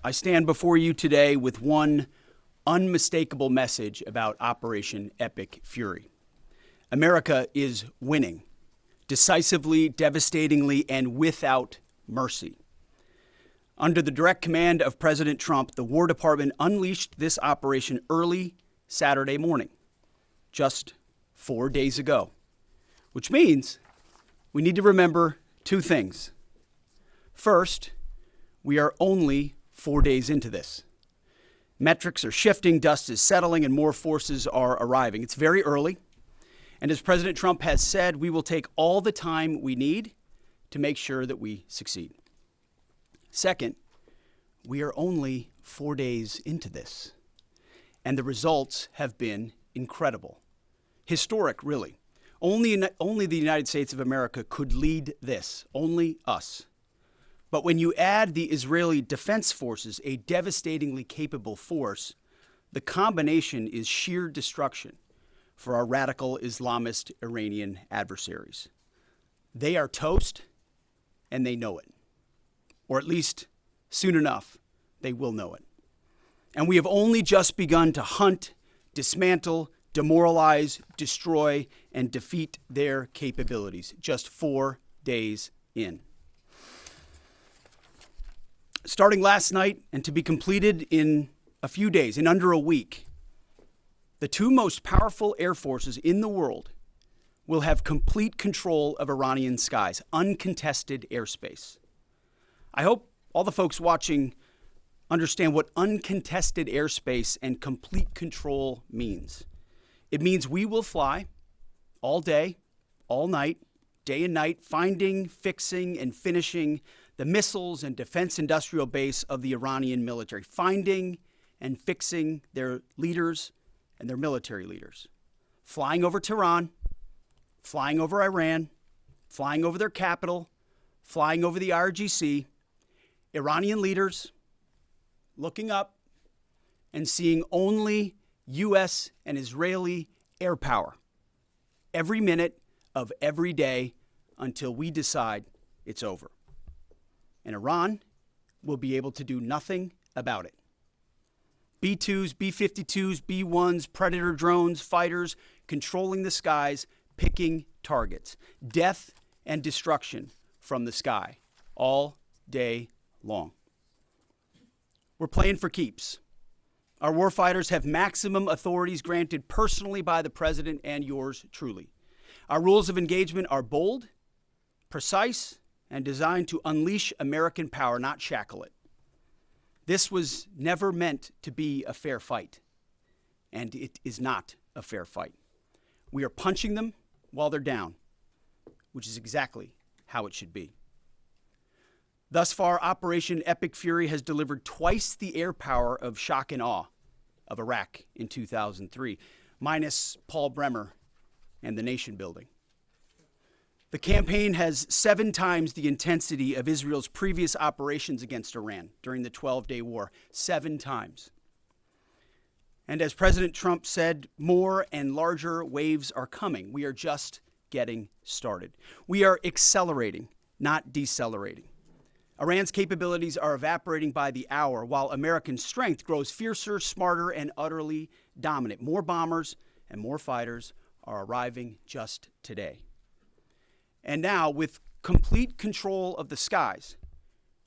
I stand before you today with one unmistakable message about Operation Epic Fury. America is winning, decisively, devastatingly, and without mercy. Under the direct command of President Trump, the War Department unleashed this operation early Saturday morning, just 4 days ago, which means we need to remember two things. First, we are only 4 days into this. Metrics are shifting, dust is settling, and more forces are arriving. It's very early, and as President Trump has said, we will take all the time we need to make sure that we succeed. Second, we are only 4 days into this, and the results have been incredible. Historic, really. Only the United States of America could lead this, only us. But when you add the Israeli Defense Forces, a devastatingly capable force, the combination is sheer destruction for our radical Islamist Iranian adversaries. They are toast, and they know it. Or at least, soon enough, they will know it. And we have only just begun to hunt, dismantle, demoralize, destroy, and defeat their capabilities, just 4 days in. Starting last night and to be completed in a few days, in under a week, the two most powerful air forces in the world will have complete control of Iranian skies, uncontested airspace. I hope all the folks watching understand what uncontested airspace and complete control means. It means we will fly all day, all night, day and night, finding, fixing, and finishing the missiles and defense industrial base of the Iranian military, finding and fixing their leaders and their military leaders, flying over Tehran, flying over Iran, flying over their capital, flying over the IRGC, Iranian leaders looking up and seeing only U.S. and Israeli air power every minute of every day until we decide it's over. And Iran will be able to do nothing about it. B-2s, B-52s, B-1s, Predator drones, fighters, controlling the skies, picking targets. Death and destruction from the sky all day long. We're playing for keeps. Our warfighters have maximum authorities granted personally by the president and yours truly. Our rules of engagement are bold, precise, and designed to unleash American power, not shackle it. This was never meant to be a fair fight, and it is not a fair fight. We are punching them while they're down, which is exactly how it should be. Thus far, Operation Epic Fury has delivered twice the air power of shock and awe of Iraq in 2003, minus Paul Bremer and the nation building. The campaign has 7 times the intensity of Israel's previous operations against Iran during the 12-day war, 7 times. And as President Trump said, more and larger waves are coming. We are just getting started. We are accelerating, not decelerating. Iran's capabilities are evaporating by the hour, while American strength grows fiercer, smarter, and utterly dominant. More bombers and more fighters are arriving just today. And now, with complete control of the skies,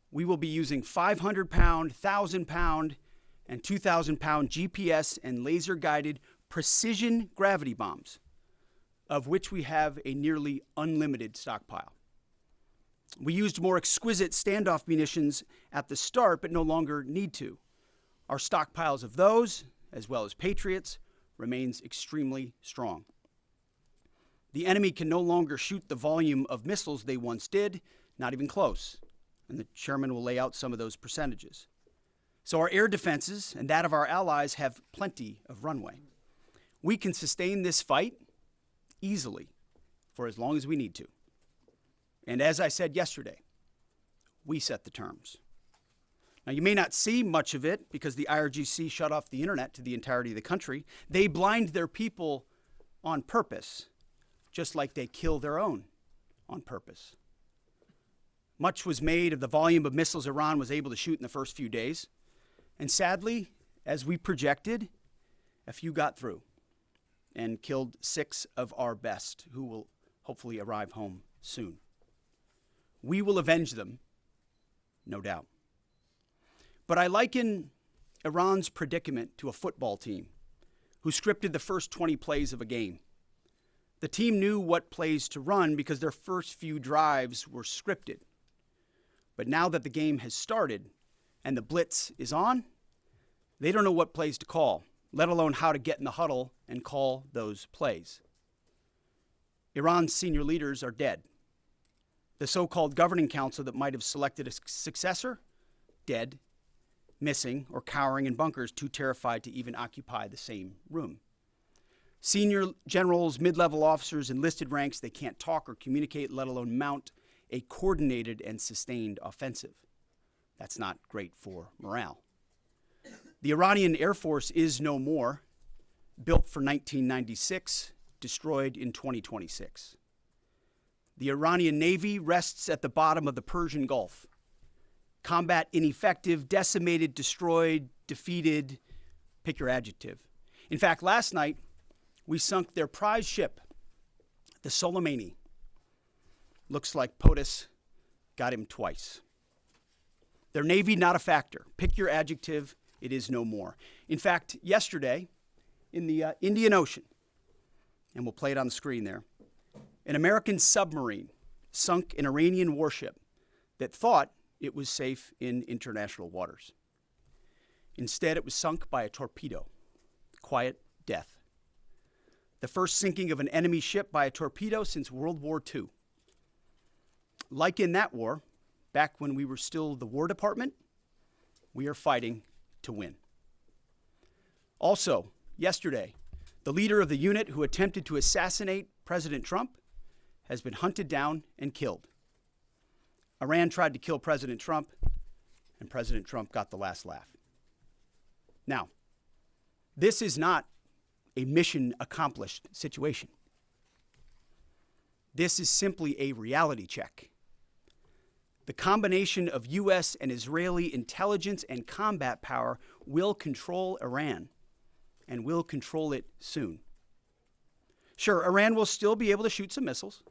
we will be using 500-pound, 1,000-pound, and 2,000-pound GPS and laser-guided precision gravity bombs, of which we have a nearly unlimited stockpile. We used more exquisite standoff munitions at the start, but no longer need to. Our stockpiles of those, as well as Patriots, remains extremely strong. The enemy can no longer shoot the volume of missiles they once did, not even close. And the chairman will lay out some of those percentages. So our air defenses and that of our allies have plenty of runway. We can sustain this fight easily for as long as we need to. And as I said yesterday, we set the terms. Now, you may not see much of it because the IRGC shut off the internet to the entirety of the country. They blind their people on purpose, just like they kill their own on purpose. Much was made of the volume of missiles Iran was able to shoot in the first few days. And sadly, as we projected, a few got through and killed 6 of our best, who will hopefully arrive home soon. We will avenge them, no doubt. But I liken Iran's predicament to a football team who scripted the first 20 plays of a game. The team knew what plays to run because their first few drives were scripted. But now that the game has started and the blitz is on, they don't know what plays to call, let alone how to get in the huddle and call those plays. Iran's senior leaders are dead. The so-called governing council that might have selected a successor, dead, missing, or cowering in bunkers, too terrified to even occupy the same room. Senior generals, mid-level officers, enlisted ranks, they can't talk or communicate, let alone mount a coordinated and sustained offensive. That's not great for morale. The Iranian Air Force is no more, built for 1996, destroyed in 2026. The Iranian Navy rests at the bottom of the Persian Gulf. Combat ineffective, decimated, destroyed, defeated, pick your adjective. In fact, last night, we sunk their prize ship, the Soleimani. Looks like POTUS got him twice. Their Navy, not a factor. Pick your adjective, it is no more. In fact, yesterday, in the Indian Ocean, and we'll play it on the screen there, an American submarine sunk an Iranian warship that thought it was safe in international waters. Instead, it was sunk by a torpedo. Quiet death. The first sinking of an enemy ship by a torpedo since World War II. Like in that war, back when we were still the War Department, we are fighting to win. Also, yesterday, the leader of the unit who attempted to assassinate President Trump has been hunted down and killed. Iran tried to kill President Trump, and President Trump got the last laugh. Now, this is not a mission accomplished situation. This is simply a reality check. The combination of U.S. and Israeli intelligence and combat power will control Iran, and will control it soon. Sure, Iran will still be able to shoot some missiles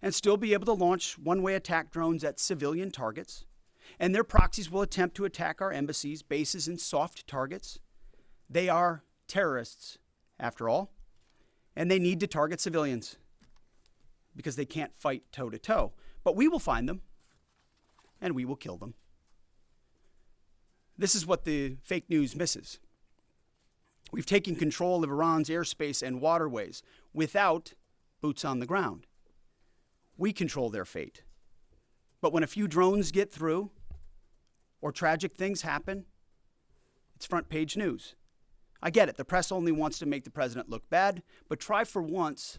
and still be able to launch one-way attack drones at civilian targets, and their proxies will attempt to attack our embassies, bases, and soft targets. They are terrorists, after all, and they need to target civilians because they can't fight toe-to-toe. But we will find them, and we will kill them. This is what the fake news misses. We've taken control of Iran's airspace and waterways without boots on the ground. We control their fate. But when a few drones get through or tragic things happen, it's front page news. I get it. The press only wants to make the president look bad, but try for once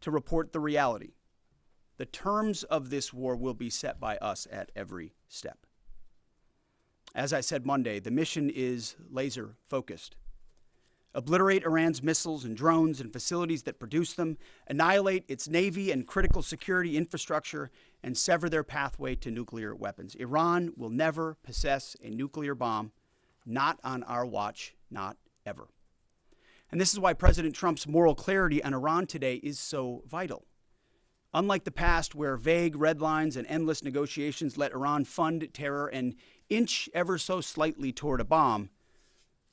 to report the reality. The terms of this war will be set by us at every step. As I said Monday, the mission is laser focused. Obliterate Iran's missiles and drones and facilities that produce them, annihilate its navy and critical security infrastructure, and sever their pathway to nuclear weapons. Iran will never possess a nuclear bomb, not on our watch, not ever. And this is why President Trump's moral clarity on Iran today is so vital. Unlike the past, where vague red lines and endless negotiations let Iran fund terror and inch ever so slightly toward a bomb,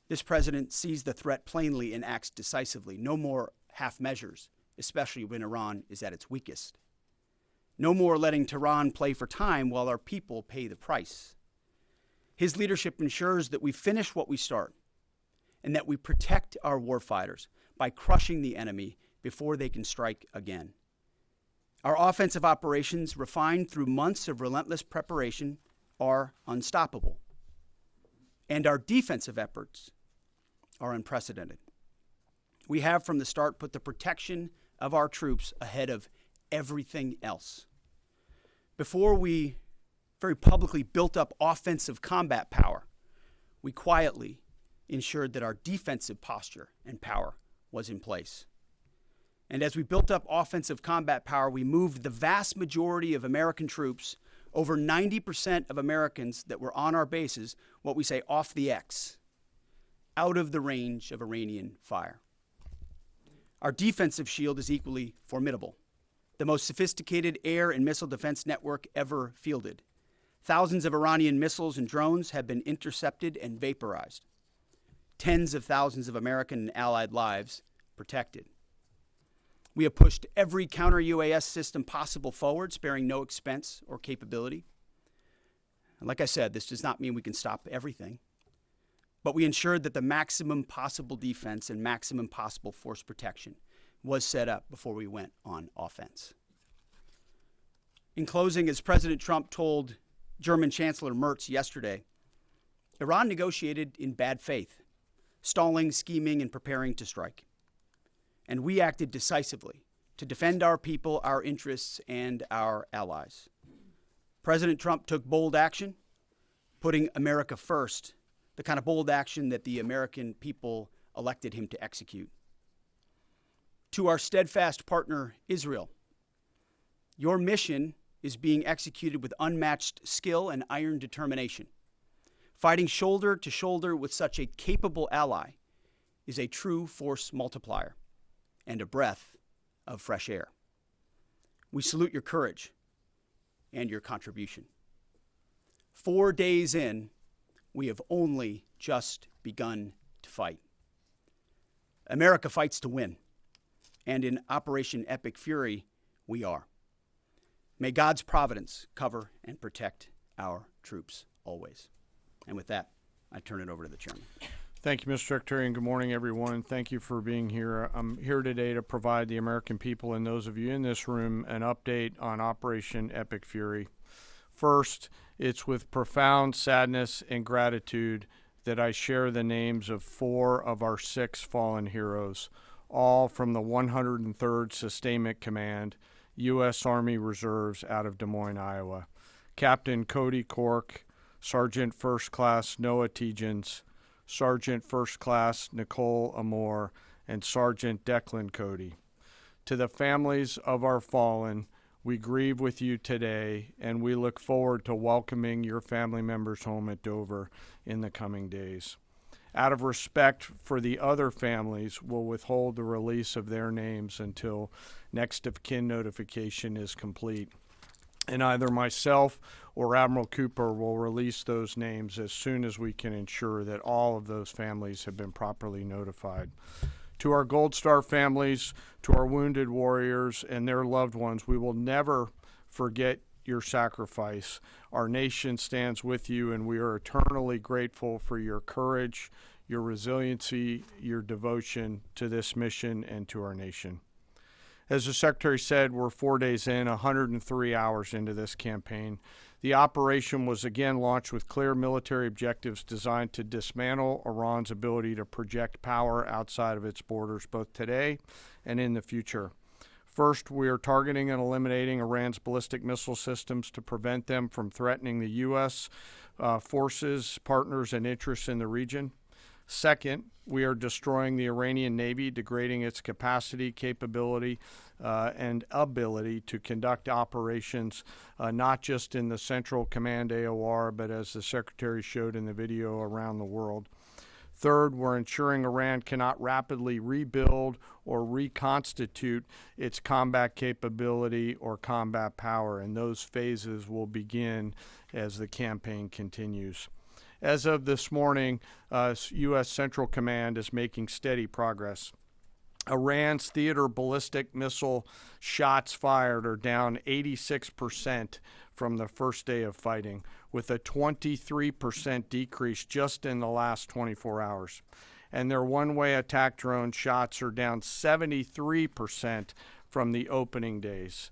this president sees the threat plainly and acts decisively. No more half measures, especially when Iran is at its weakest. No more letting Tehran play for time while our people pay the price. His leadership ensures that we finish what we start and that we protect our warfighters by crushing the enemy before they can strike again. Our offensive operations, refined through months of relentless preparation, are unstoppable. And our defensive efforts are unprecedented. We have from the start put the protection of our troops ahead of everything else. Before we very publicly built up offensive combat power, we quietly ensured that our defensive posture and power was in place. And as we built up offensive combat power, we moved the vast majority of American troops over 90% of Americans that were on our bases, what we say off the X, out of the range of Iranian fire. Our defensive shield is equally formidable, the most sophisticated air and missile defense network ever fielded. Thousands of Iranian missiles and drones have been intercepted and vaporized. Tens of thousands of American and allied lives protected. We have pushed every counter-UAS system possible forward, sparing no expense or capability. And like I said, this does not mean we can stop everything, but we ensured that the maximum possible defense and maximum possible force protection was set up before we went on offense. In closing, as President Trump told German Chancellor Merz yesterday, Iran negotiated in bad faith, stalling, scheming, and preparing to strike. And we acted decisively to defend our people, our interests, and our allies. President Trump took bold action, putting America first, the kind of bold action that the American people elected him to execute. To our steadfast partner, Israel, your mission is being executed with unmatched skill and iron determination. Fighting shoulder to shoulder with such a capable ally is a true force multiplier and a breath of fresh air. We salute your courage and your contribution. 4 days in, we have only just begun to fight. America fights to win, and in Operation Epic Fury, we are. May God's providence cover and protect our troops always. And with that, I turn it over to the chairman. Thank you, Mr. Secretary, and good morning, everyone. Thank you for being here. I'm here today to provide the American people and those of you in this room an update on Operation Epic Fury. First, it's with profound sadness and gratitude that I share the names of 4 of our 6 fallen heroes, all from the 103rd Sustainment Command, U.S. Army Reserves out of Des Moines, Iowa. Captain Cody Cork, Sergeant First Class Noah Tegens, Sergeant First Class Nicole Amore, and Sergeant Declan Cody. To the families of our fallen, we grieve with you today, and we look forward to welcoming your family members home at Dover in the coming days. Out of respect for the other families, we'll withhold the release of their names until next of kin notification is complete. And either myself or Admiral Cooper will release those names as soon as we can ensure that all of those families have been properly notified. To our Gold Star families, to our wounded warriors and their loved ones, we will never forget your sacrifice. Our nation stands with you, and we are eternally grateful for your courage, your resiliency, your devotion to this mission and to our nation. As the Secretary said, we're 4 days in, 103 hours into this campaign. The operation was again launched with clear military objectives designed to dismantle Iran's ability to project power outside of its borders, both today and in the future. First, we are targeting and eliminating Iran's ballistic missile systems to prevent them from threatening the U.S. Forces, partners, and interests in the region. Second, we are destroying the Iranian Navy, degrading its capacity, capability, and ability to conduct operations, not just in the Central Command AOR, but as the Secretary showed in the video, around the world. Third, we're ensuring Iran cannot rapidly rebuild or reconstitute its combat capability or combat power, and those phases will begin as the campaign continues. As of this morning, U.S. Central Command is making steady progress. Iran's theater ballistic missile shots fired are down 86% from the first day of fighting, with a 23% decrease just in the last 24 hours. And their one-way attack drone shots are down 73% from the opening days.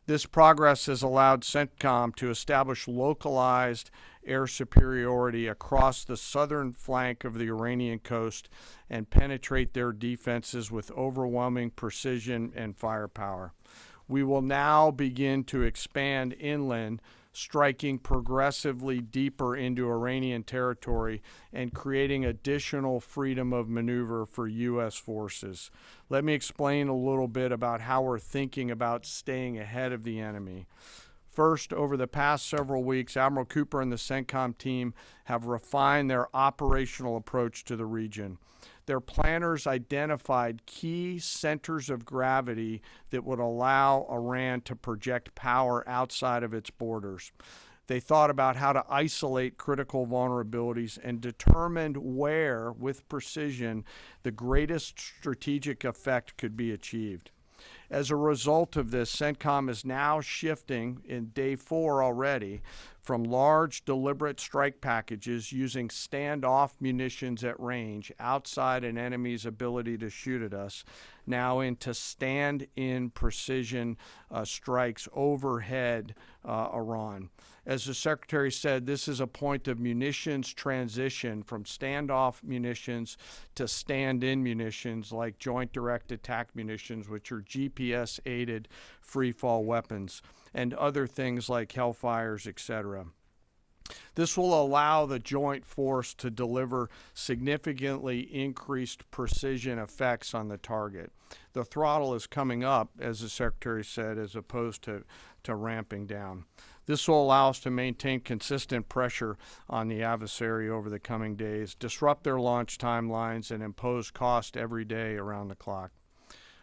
This progress has allowed CENTCOM to establish localized air superiority across the southern flank of the Iranian coast and penetrate their defenses with overwhelming precision and firepower. We will now begin to expand inland, striking progressively deeper into Iranian territory and creating additional freedom of maneuver for U.S. forces. Let me explain a little bit about how we're thinking about staying ahead of the enemy. First, over the past several weeks, Admiral Cooper and the CENTCOM team have refined their operational approach to the region. Their planners identified key centers of gravity that would allow Iran to project power outside of its borders. They thought about how to isolate critical vulnerabilities and determined where, with precision, the greatest strategic effect could be achieved. As a result of this, CENTCOM is now shifting in day 4 already from large deliberate strike packages using standoff munitions at range outside an enemy's ability to shoot at us, now into stand-in precision strikes overhead Iran. As the Secretary said, this is a point of munitions transition from standoff munitions to stand-in munitions like Joint Direct Attack munitions, which are GPS-aided free-fall weapons, and other things like Hellfires, etc. This will allow the joint force to deliver significantly increased precision effects on the target. The throttle is coming up, as the Secretary said, as opposed to ramping down. This will allow us to maintain consistent pressure on the adversary over the coming days, disrupt their launch timelines, and impose cost every day around the clock.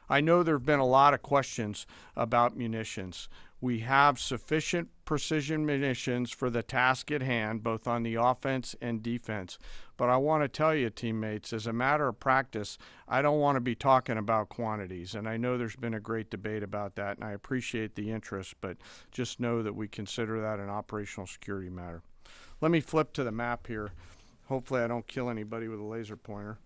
I know there have been a lot of questions about munitions. We have sufficient precision munitions for the task at hand, both on the offense and defense. But I want to tell you, teammates, as a matter of practice, I don't want to be talking about quantities. And I know there's been a great debate about that, and I appreciate the interest, but just know that we consider that an operational security matter. Let me flip to the map here. Hopefully I don't kill anybody with a laser pointer.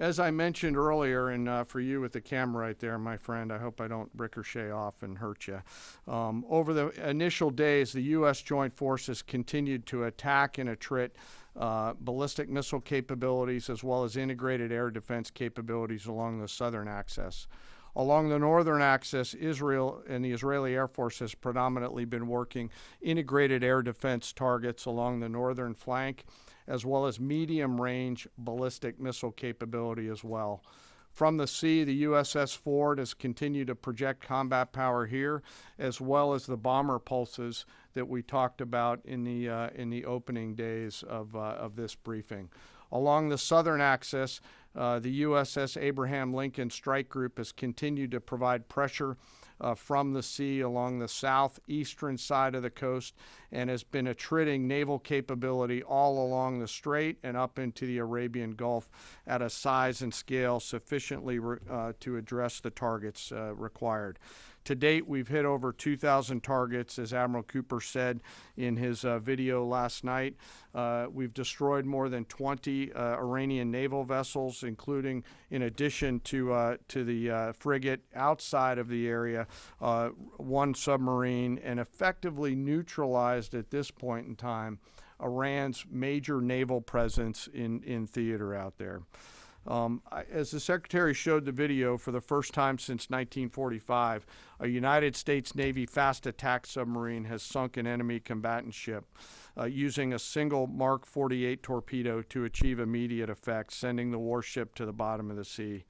As I mentioned earlier, and for you with the camera right there, my friend, I hope I don't ricochet off and hurt you. Over the initial days, the U.S. Joint Forces continued to attack and attrit ballistic missile capabilities as well as integrated air defense capabilities along the southern axis. Along the northern axis, Israel and the Israeli Air Force has predominantly been working integrated air defense targets along the northern flank, as well as medium-range ballistic missile capability as well. From the sea, the USS Ford has continued to project combat power here, as well as the bomber pulses that we talked about in the opening days of this briefing. Along the southern axis, the USS Abraham Lincoln Strike Group has continued to provide pressure from the sea along the southeastern side of the coast and has been attriting naval capability all along the strait and up into the Arabian Gulf at a size and scale sufficiently to address the targets required. To date, we've hit over 2,000 targets, as Admiral Cooper said in his video last night. We've destroyed more than 20 Iranian naval vessels, including, in addition to the frigate outside of the area, one submarine, and effectively neutralized at this point in time Iran's major naval presence in theater out there. As the Secretary showed the video, for the first time since 1945, a United States Navy fast attack submarine has sunk an enemy combatant ship using a single Mark 48 torpedo to achieve immediate effect, sending the warship to the bottom of the sea.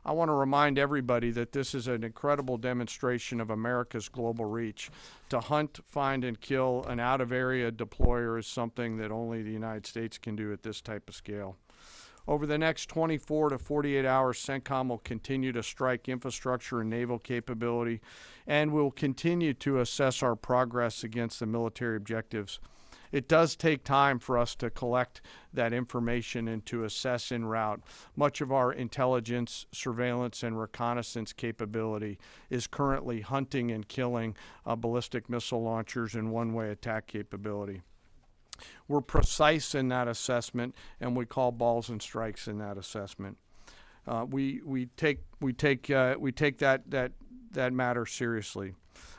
I want to remind everybody that this is an incredible demonstration of America's global reach. To hunt, find, and kill an out-of-area deployer is something that only the United States can do at this type of scale. Over the next 24 to 48 hours, CENTCOM will continue to strike infrastructure and naval capability, and will continue to assess our progress against the military objectives. It does take time for us to collect that information and to assess en route. Much of our intelligence, surveillance, and reconnaissance capability is currently hunting and killing ballistic missile launchers and one-way attack capability. We're precise in that assessment, and we call balls and strikes in that assessment. We take that matter seriously.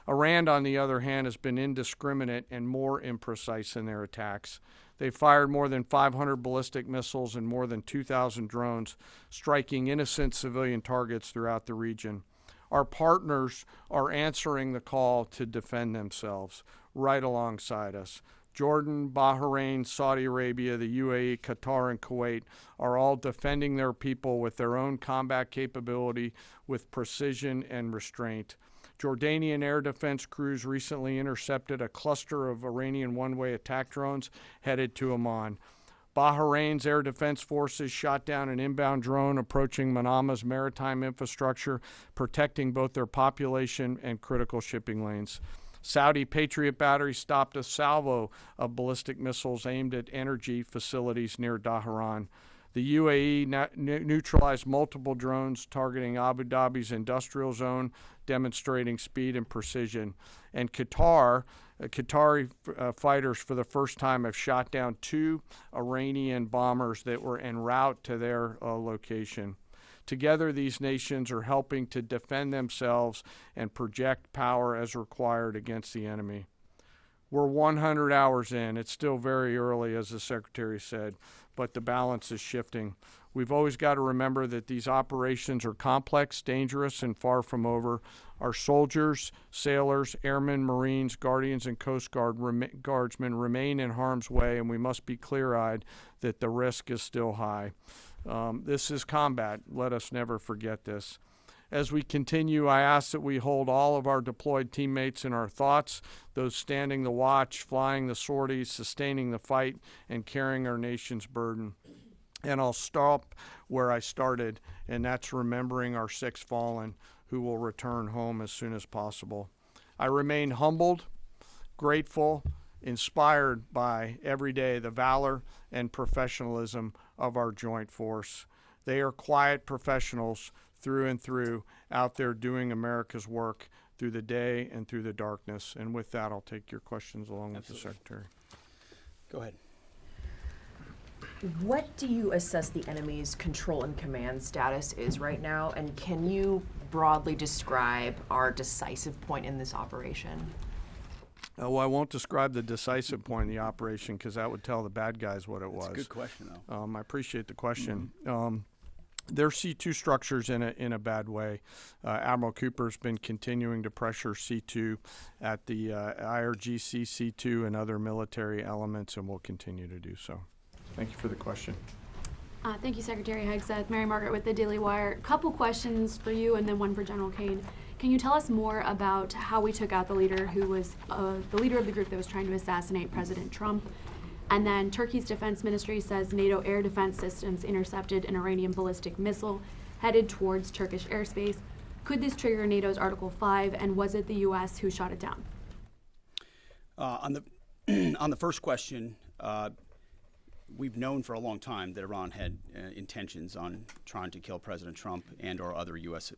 Iran, on the other hand, has been indiscriminate and more imprecise in their attacks. They fired more than 500 ballistic missiles and more than 2,000 drones, striking innocent civilian targets throughout the region. Our partners are answering the call to defend themselves right alongside us. Jordan, Bahrain, Saudi Arabia, the UAE, Qatar, and Kuwait are all defending their people with their own combat capability, with precision and restraint. Jordanian air defense crews recently intercepted a cluster of Iranian one-way attack drones headed to Amman. Bahrain's air defense forces shot down an inbound drone approaching Manama's maritime infrastructure, protecting both their population and critical shipping lanes. Saudi Patriot batteries stopped a salvo of ballistic missiles aimed at energy facilities near Tehran. The UAE neutralized multiple drones targeting Abu Dhabi's industrial zone, demonstrating speed and precision. And Qatari fighters for the first time have shot down 2 Iranian bombers that were en route to their location. Together, these nations are helping to defend themselves and project power as required against the enemy. We're 100 hours in. It's still very early, as the Secretary said, but the balance is shifting. We've always got to remember that these operations are complex, dangerous, and far from over. Our soldiers, sailors, airmen, Marines, Guardians, and Coast Guardsmen remain in harm's way, and we must be clear-eyed that the risk is still high. This is combat. Let us never forget this. As we continue, I ask that we hold all of our deployed teammates in our thoughts, those standing the watch, flying the sorties, sustaining the fight, and carrying our nation's burden. And I'll stop where I started, and that's remembering our 6 fallen who will return home as soon as possible. I remain humbled, grateful, inspired by every day the valor and professionalism of our joint force. They are quiet professionals through and through, out there doing America's work through the day and through the darkness. And with that, I'll take your questions along with the Secretary. Go ahead. What do you assess the enemy's control and command status is right now? And can you broadly describe our decisive point in this operation? Well, I won't describe the decisive point in the operation because that would tell the bad guys what it was. That's a good question, though. I appreciate the question. Their C2 structures in a bad way. Admiral Cooper's been continuing to pressure C2 at the IRGC C2 and other military elements, and will continue to do so. Thank you for the question. Thank you, Secretary Hegseth. Mary Margaret with the Daily Wire. Couple questions for you and then one for General Kane. Can you tell us more about how we took out the leader who was the leader of the group that was trying to assassinate President Trump? And then Turkey's defense ministry says NATO air defense systems intercepted an Iranian ballistic missile headed towards Turkish airspace. Could this trigger NATO's Article 5, and was it the U.S. who shot it down? On the first question, we've known for a long time that Iran had intentions on trying to kill President Trump and or other U.S.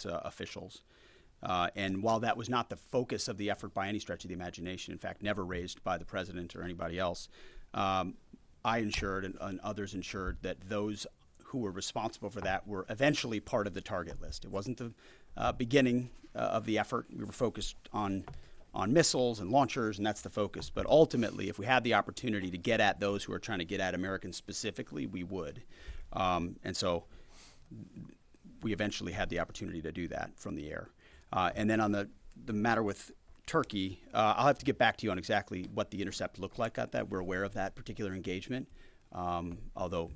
Officials. And while that was not the focus of the effort by any stretch of the imagination, in fact, never raised by the president or anybody else, I ensured and others ensured that those who were responsible for that were eventually part of the target list. It wasn't the beginning of the effort. We were focused on missiles and launchers, and that's the focus. But ultimately, if we had the opportunity to get at those who are trying to get at Americans specifically, we would. And so we eventually had the opportunity to do that from the air. And then on the matter with Turkey, I'll have to get back to you on exactly what the intercept looked like at that. We're aware of that particular engagement, although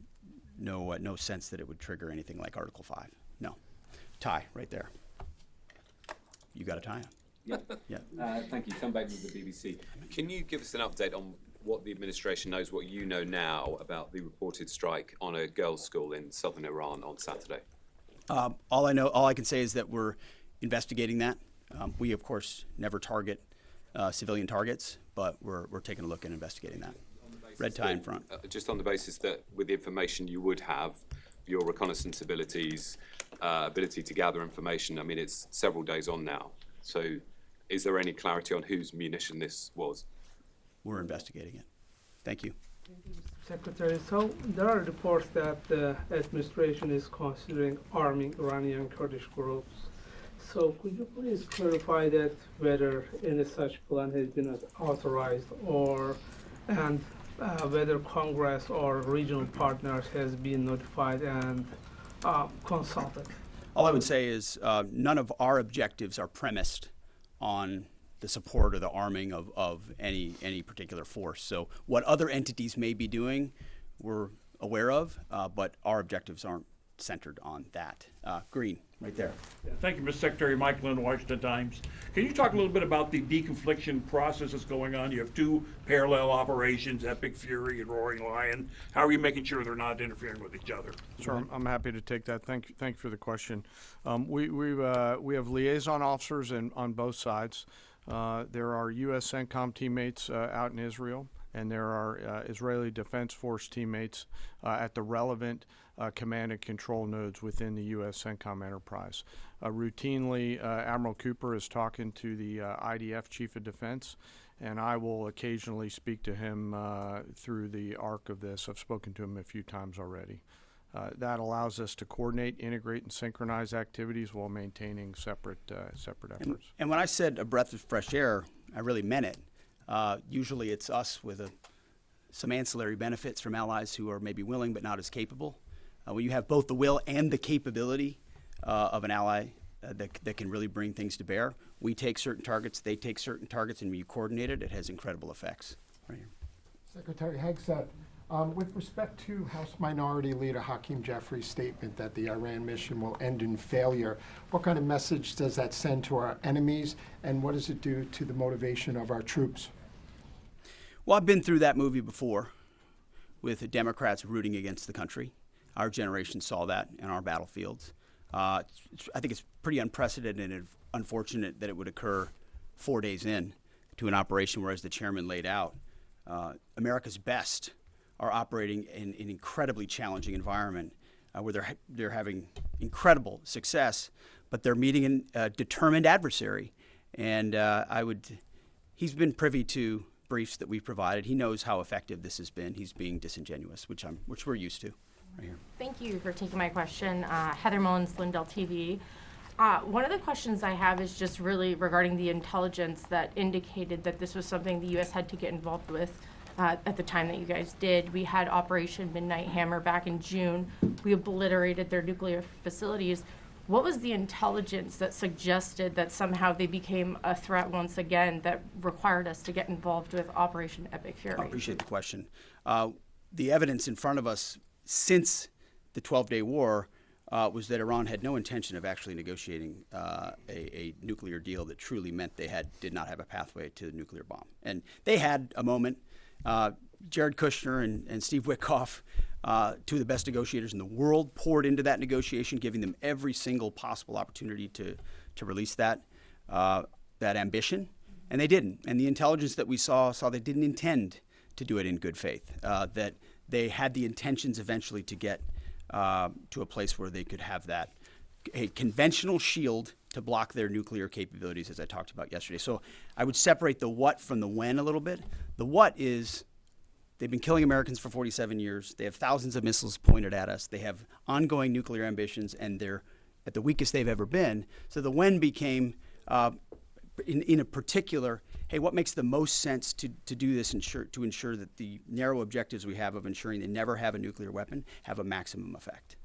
no sense that it would trigger anything like Article 5. No. Tie right there. You got a tie on. Yeah. Thank you. Tom Bateman with the BBC. Can you give us an update on what the administration knows, what you know now about the reported strike on a girls' school in southern Iran on Saturday? All I can say is that we're investigating that. We, of course, never target civilian targets, but we're taking a look and investigating that. Red tie in front. Just on the basis that with the information you would have, your reconnaissance abilities, ability to gather information, I mean, it's several days on now. So is there any clarity on whose munition this was? We're investigating it. Thank you. Secretary, so there are reports that the administration is considering arming Iranian Kurdish groups. So could you please clarify that whether any such plan has been authorized and whether Congress or regional partners has been notified and consulted? All I would say is none of our objectives are premised on the support or the arming of any particular force. So what other entities may be doing, we're aware of, but our objectives aren't centered on that. Green, right there. Yeah, thank you, Mr. Secretary. Mike Lynn, Washington Times. Can you talk a little bit about the deconfliction process that's going on? You have two parallel operations, Epic Fury and Roaring Lion. How are you making sure they're not interfering with each other? Sure, I'm happy to take that. Thank you for the question. We have liaison officers on both sides. There are U.S. CENTCOM teammates out in Israel, and there are Israeli Defense Force teammates at the relevant command and control nodes within the U.S. CENTCOM enterprise. Routinely, Admiral Cooper is talking to the IDF Chief of Defense, and I will occasionally speak to him through the arc of this. I've spoken to him a few times already. That allows us to coordinate, integrate, and synchronize activities while maintaining separate efforts. And when I said a breath of fresh air, I really meant it. Usually it's us with some ancillary benefits from allies who are maybe willing but not as capable. When you have both the will and the capability of an ally that can really bring things to bear, we take certain targets, they take certain targets, and when you coordinate it, it has incredible effects. Right here. Secretary Hegseth, with respect to House Minority Leader Hakeem Jeffrey's statement that the Iran mission will end in failure, what kind of message does that send to our enemies, and what does it do to the motivation of our troops? Well, I've been through that movie before with the Democrats rooting against the country. Our generation saw that in our battlefields. I think it's pretty unprecedented and unfortunate that it would occur 4 days in to an operation where, as the chairman laid out, America's best are operating in an incredibly challenging environment where they're having incredible success, but they're meeting a determined adversary. And he's been privy to briefs that we've provided. He knows how effective this has been. He's being disingenuous, which we're used to. Right here. Thank you for taking my question. Heather Mullins, Lindell TV. One of the questions I have is just really regarding the intelligence that indicated that this was something the U.S. had to get involved with at the time that you guys did. We had Operation Midnight Hammer back in June. We obliterated their nuclear facilities. What was the intelligence that suggested that somehow they became a threat once again that required us to get involved with Operation Epic Fury? I appreciate the question. The evidence in front of us since the 12-day war was that Iran had no intention of actually negotiating a nuclear deal that truly meant they did not have a pathway to the nuclear bomb. And they had a moment. Jared Kushner and Steve Witkoff, two of the best negotiators in the world, poured into that negotiation, giving them every single possible opportunity to release that ambition, and they didn't. And the intelligence that we saw they didn't intend to do it in good faith, that they had the intentions eventually to get to a place where they could have a conventional shield to block their nuclear capabilities, as I talked about yesterday. So I would separate the what from the when a little bit. The what is they've been killing Americans for 47 years. They have thousands of missiles pointed at us. They have ongoing nuclear ambitions, and they're at the weakest they've ever been. So the when became, in a particular, hey, what makes the most sense to do this to ensure that the narrow objectives we have of ensuring they never have a nuclear weapon have a maximum effect?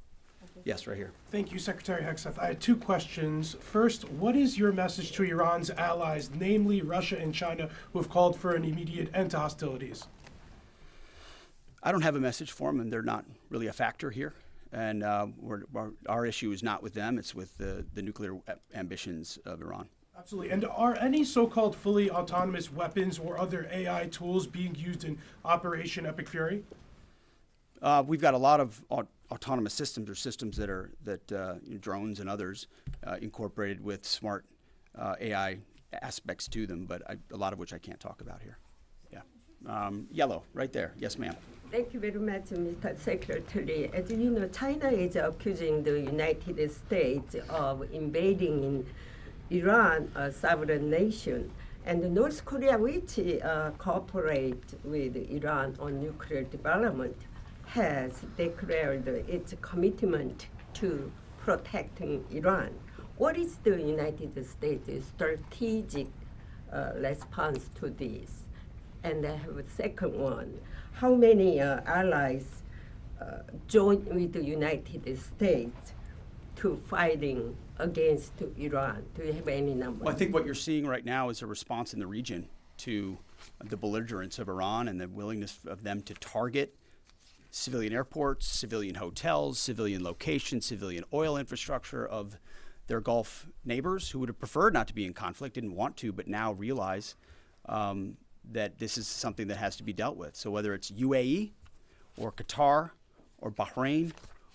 Yes, right here. Thank you, Secretary Hegseth. I had two questions. First, what is your message to Iran's allies, namely Russia and China, who have called for an immediate end to hostilities? I don't have a message for them, and they're not really a factor here. And our issue is not with them. It's with the nuclear ambitions of Iran. Absolutely. And are any so-called fully autonomous weapons or other AI tools being used in Operation Epic Fury? We've got a lot of autonomous systems, or systems that drones and others incorporated with smart AI aspects to them, but a lot of which I can't talk about here. Yeah. Yellow, right there. Yes, ma'am. Thank you very much, Mr. Secretary. As you know, China is accusing the United States of invading in Iran, a sovereign nation, and North Korea, which cooperate with Iran on nuclear development, has declared its commitment to protecting Iran. What is the United States' strategic response to this? And I have a second one. How many allies join with the United States to fighting against Iran? Do you have any numbers? Well, I think what you're seeing right now is a response in the region to the belligerence of Iran and the willingness of them to target civilian airports, civilian hotels, civilian locations, civilian oil infrastructure of their Gulf neighbors who would have preferred not to be in conflict, didn't want to, but now realize that this is something that has to be dealt with. So whether it's UAE or Qatar or Bahrain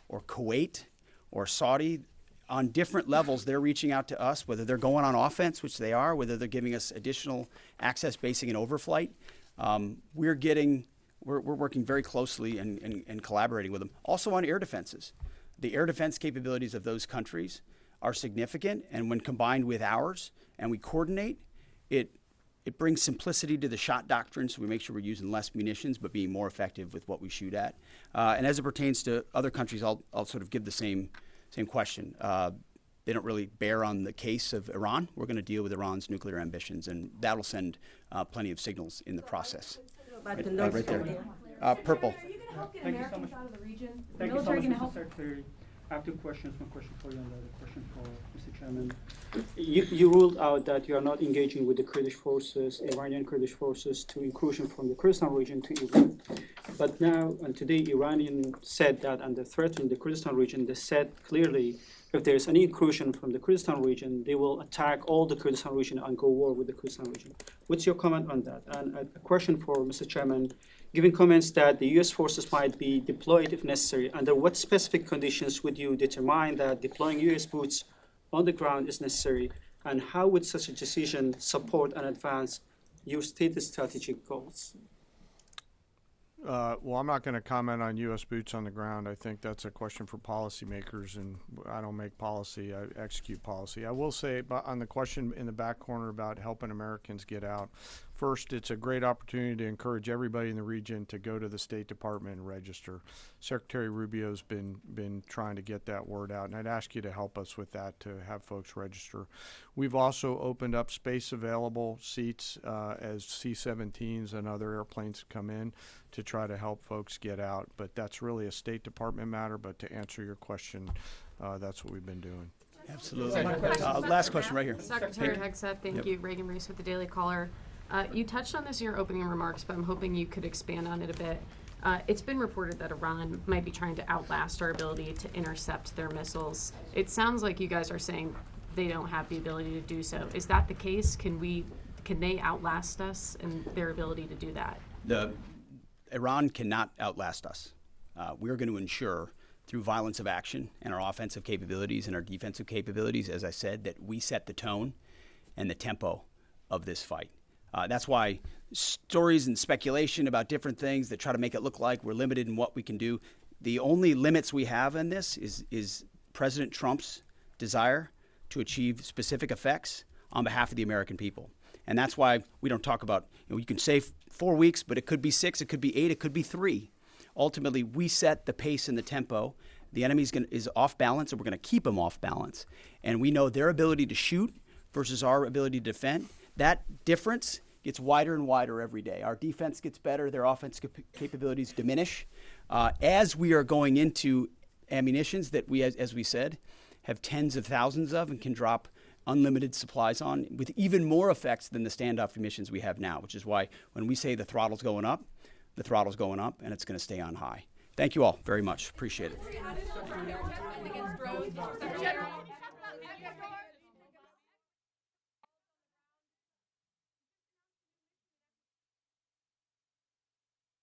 or Kuwait or Saudi, on different levels, they're reaching out to us, whether they're going on offense, which they are, whether they're giving us additional access, basing, and overflight. We're working very closely and collaborating with them. Also on air defenses. The air defense capabilities of those countries are significant, and when combined with ours and we coordinate, it brings simplicity to the shot doctrine, so we make sure we're using less munitions but being more effective with what we shoot at. And as it pertains to other countries, I'll sort of give the same question. They don't really bear on the case of Iran. We're going to deal with Iran's nuclear ambitions, and that'll send plenty of signals in the process. Right there. Purple. Are you going to help get Americans out of the region? The military going to help? Secretary, I have two questions. One question for you and the other question for Mr. Chairman. You ruled out that you are not engaging with the Kurdish forces, Iranian Kurdish forces, to incursion from the Kurdistan region to Iran. But now, and today, Iranian said that under threat in the Kurdistan region, they said clearly if there is any incursion from the Kurdistan region, they will attack all the Kurdistan region and go war with the Kurdistan region. What's your comment on that? And a question for Mr. Chairman, given comments that the U.S. forces might be deployed if necessary, under what specific conditions would you determine that deploying U.S. boots on the ground is necessary, and how would such a decision support and advance your stated strategic goals? Well, I'm not going to comment on U.S. boots on the ground. I think that's a question for policymakers, and I don't make policy, I execute policy. I will say on the question in the back corner about helping Americans get out, first, it's a great opportunity to encourage everybody in the region to go to the State Department and register. Secretary Rubio's been trying to get that word out, and I'd ask you to help us with that, to have folks register. We've also opened up space available seats as C-17s and other airplanes come in to try to help folks get out. But that's really a State Department matter. But to answer your question, that's what we've been doing. Absolutely. Last question right here. Secretary Hegseth, thank you. Reagan Reese with the Daily Caller. You touched on this in your opening remarks, but I'm hoping you could expand on it a bit. It's been reported that Iran might be trying to outlast our ability to intercept their missiles. It sounds like you guys are saying they don't have the ability to do so. Is that the case? Can they outlast us in their ability to do that? Iran cannot outlast us. We're going to ensure through violence of action and our offensive capabilities and our defensive capabilities, as I said, that we set the tone and the tempo of this fight. That's why stories and speculation about different things that try to make it look like we're limited in what we can do. The only limits we have in this is President Trump's desire to achieve specific effects on behalf of the American people. And that's why we don't talk about, you can say 4 weeks, but it could be 6, it could be 8, it could be 3. Ultimately, we set the pace and the tempo. The enemy is off balance, and we're going to keep them off balance. And we know their ability to shoot versus our ability to defend. That difference gets wider and wider every day. Our defense gets better, their offense capabilities diminish. As we are going into ammunitions that we, as we said, have tens of thousands of and can drop unlimited supplies on with even more effects than the standoff emissions we have now, which is why when we say the throttle's going up, the throttle's going up and it's going to stay on high. Thank you all very much. Appreciate it.